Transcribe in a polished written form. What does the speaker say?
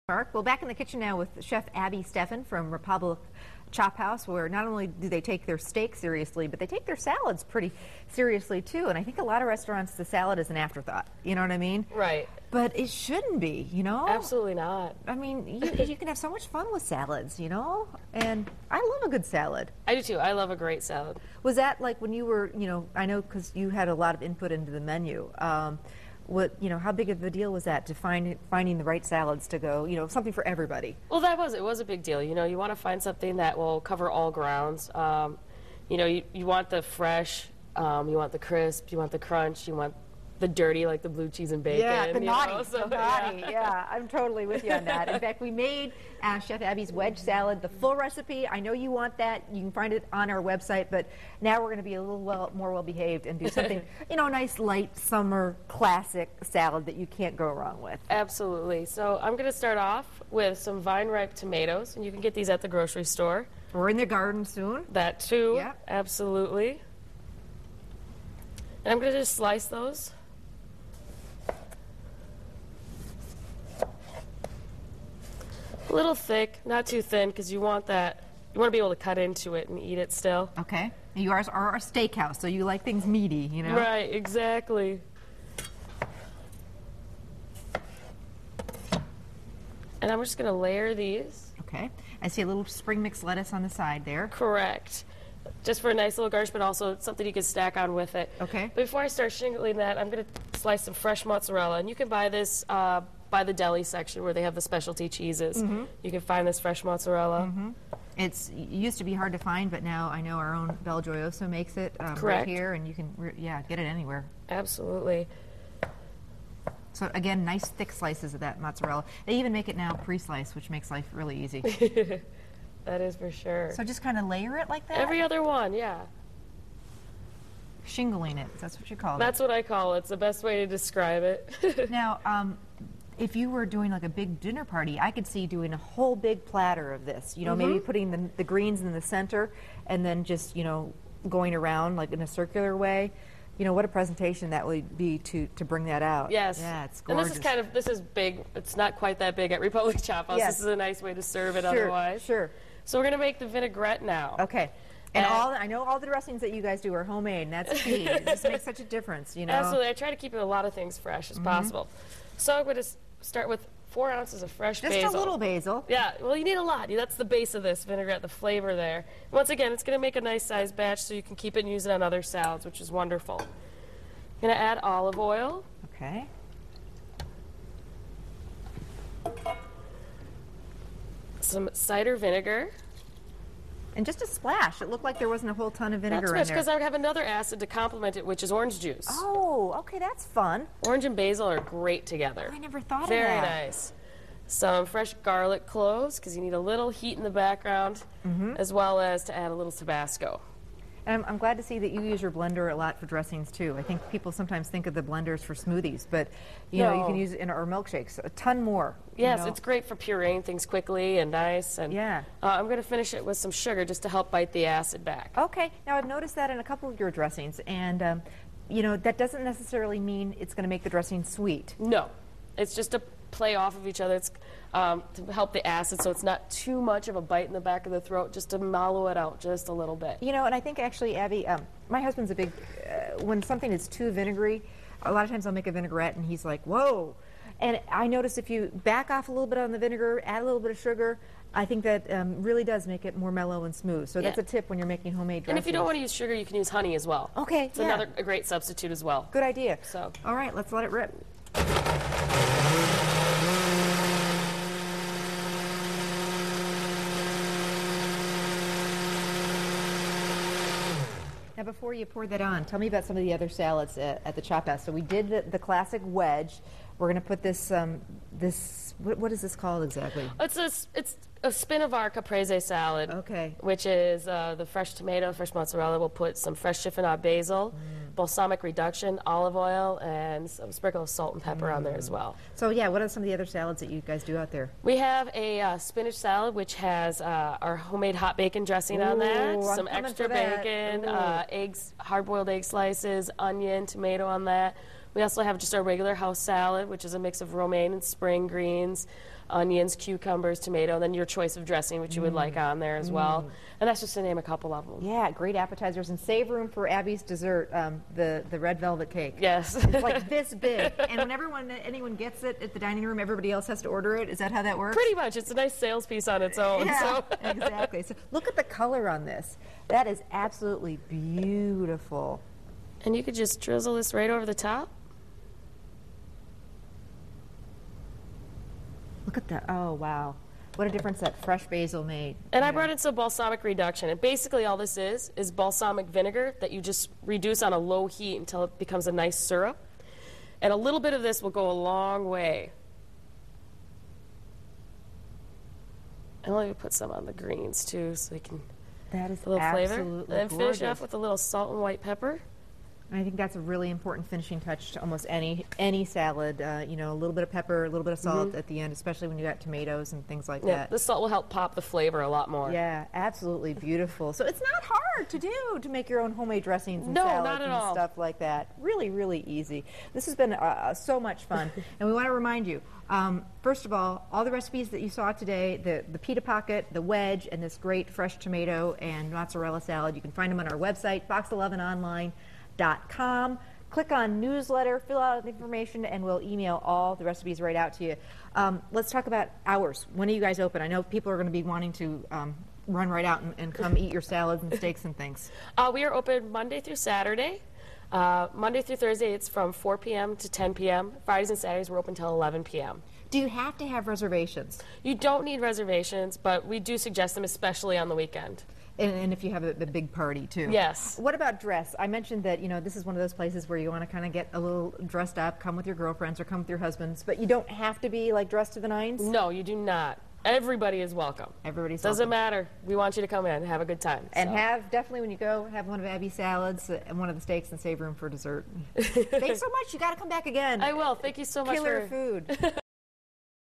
Mark. Well, back in the kitchen now with Chef Abby Steffen from Republic Chophouse, where not only do they take their steak seriously, but they take their salads pretty seriously too. And I think a lot of restaurants, the salad is an afterthought. You know what I mean? Right. But it shouldn't be, you know? Absolutely not. I mean, you can have so much fun with salads, you know? And I love a good salad. I do too. I love a great salad. Was that like when you were, you know, I know because you had a lot of input into the menu. How big of a deal was that to finding the right salads to go, you know, something for everybody? Well, it was a big deal. You know, you want to find something that will cover all grounds. You know, you want the fresh, you want the crisp, you want the crunch, you want the dirty, like the blue cheese and bacon. Yeah, the naughty, Yeah. yeah, I'm totally with you on that. In fact, we made Chef Abby's wedge salad, the full recipe. I know you want that. You can find it on our website, but now we're going to be a little more well-behaved and do something, you know, a nice light summer classic salad that you can't go wrong with. Absolutely. So I'm going to start off with some vine-ripe tomatoes, and you can get these at the grocery store. Or in the garden soon. That too, yeah. Absolutely. And I'm going to just slice those. A little thick, not too thin, because you want to be able to cut into it and eat it still. Okay. You are a steakhouse, so you like things meaty, you know? Right, exactly. And I'm just going to layer these. Okay. I see a little spring mix lettuce on the side there. Correct. Just for a nice little garnish, but also something you can stack on with it. Okay. But before I start shingling that, I'm going to slice some fresh mozzarella. And you can buy this by the deli section where they have the specialty cheeses. Mm-hmm. You can find this fresh mozzarella. Mm-hmm. It used to be hard to find, but now I know our own Bel Gioioso makes it right here, and you can get it anywhere. Absolutely. So again, nice thick slices of that mozzarella. They even make it now pre-sliced, which makes life really easy. That is for sure. So just kind of layer it like that? Every other one, yeah. Shingling it, that's what you call it. That's what I call it. It's the best way to describe it. Now, if you were doing like a big dinner party, I could see doing a whole big platter of this. You know, maybe putting the greens in the center and then just, you know, going around like in a circular way. You know, what a presentation that would be to bring that out. Yes. Yeah, it's gorgeous. And this is big. It's not quite that big at Republic Chophouse. Yes. This is a nice way to serve it otherwise. Sure. So we're going to make the vinaigrette now. Okay. And I know all the dressings that you guys do are homemade, and that's key. It just makes such a difference, you know. Absolutely. I try to keep a lot of things fresh as possible. So I'm going to start with 4 ounces of fresh basil. Just a little basil. Yeah, well, you need a lot. That's the base of this vinaigrette, the flavor there. Once again, it's going to make a nice size batch so you can keep it and use it on other salads, which is wonderful. I'm going to add olive oil. Okay. Some cider vinegar. And just a splash. It looked like there wasn't a whole ton of vinegar in there. Not too much, because I have another acid to complement it, which is orange juice. Oh, okay, that's fun. Orange and basil are great together. Oh, I never thought of that. Very nice. Some fresh garlic cloves, because you need a little heat in the background, as well as to add a little Tabasco. And I'm glad to see that you use your blender a lot for dressings too. I think people sometimes think of the blenders for smoothies, but you know, you can use it in our milkshakes a ton more. Yes, it's great for pureeing things quickly and nice. And yeah. I'm going to finish it with some sugar just to help bite the acid back. Okay. Now I've noticed that in a couple of your dressings, and you know, that doesn't necessarily mean it's going to make the dressing sweet. No, it's just to play off of each other. It's to help the acid, so it's not too much of a bite in the back of the throat, just to mellow it out just a little bit. You know, and I think actually, Abby, my husband's a big, when something is too vinegary, a lot of times I'll make a vinaigrette and he's like, whoa. And I notice if you back off a little bit on the vinegar, add a little bit of sugar, I think that really does make it more mellow and smooth. So that's a tip when you're making homemade dressings. And if you don't want to use sugar, you can use honey as well. Okay, it's a great substitute as well. Good idea. So, all right, let's let it rip. Now, before you pour that on, tell me about some of the other salads at the Chophouse. So we did the classic wedge. We're going to put this, what is this called exactly? It's a spin of our caprese salad. Okay. Which is the fresh tomato, fresh mozzarella. We'll put some fresh chiffonade basil, balsamic reduction, olive oil, and some sprinkle of salt and pepper on there as well. So yeah, what are some of the other salads that you guys do out there? We have a spinach salad, which has our homemade hot bacon dressing on that, some extra bacon, eggs, hard-boiled egg slices, onion, tomato on that. We also have just our regular house salad, which is a mix of romaine and spring greens. onions, cucumbers, tomato, and then your choice of dressing, which you would like on there as well. And that's just to name a couple of them. Yeah, great appetizers, and save room for Abby's dessert, the red velvet cake. Yes. It's like this big, and when anyone gets it at the dining room, everybody else has to order it. Is that how that works? Pretty much. It's a nice sales piece on its own. Yeah, So. exactly. So look at the color on this. That is absolutely beautiful. And you could just drizzle this right over the top. Look at that. Oh, wow. What a difference that fresh basil made. And I brought in some balsamic reduction. And basically all this is balsamic vinegar that you just reduce on a low heat until it becomes a nice syrup. And a little bit of this will go a long way. And I'll even put some on the greens too, so you can that is a little flavor. Absolutely And then finish gorgeous. off with a little salt and white pepper. I think that's a really important finishing touch to almost any salad. You know, a little bit of pepper, a little bit of salt at the end, especially when you got tomatoes and things like Yeah, that. the salt will help pop the flavor a lot more. Yeah, absolutely beautiful. So it's not hard to do, to make your own homemade dressings and No, salads not at and all. stuff like that. Really, really easy. This has been so much fun. And we want to remind you, first of all the recipes that you saw today, the pita pocket, the wedge, and this great fresh tomato and mozzarella salad, you can find them on our website, box11online.com. Click on newsletter, fill out the information, and we'll email all the recipes right out to you. Let's talk about hours. When are you guys open? I know people are going to be wanting to run right out and come eat your salads and steaks and things. We are open Monday through Saturday. Monday through Thursday, it's from 4 p.m. to 10 p.m. Fridays and Saturdays, we're open till 11 p.m. Do you have to have reservations? You don't need reservations, but we do suggest them, especially on the weekend. And if you have a big party, too. Yes. What about dress? I mentioned that, this is one of those places where you want to kind of get a little dressed up, come with your girlfriends or come with your husbands, but you don't have to be, like, dressed to the nines? No, you do not. Everybody is welcome. Everybody's Doesn't welcome. matter. We want you to come in and have a good time. And so. definitely when you go, have one of Abby's salads and one of the steaks and save room for dessert. Thanks so much. You got to come back again. I will. Thank you so much Killer for food.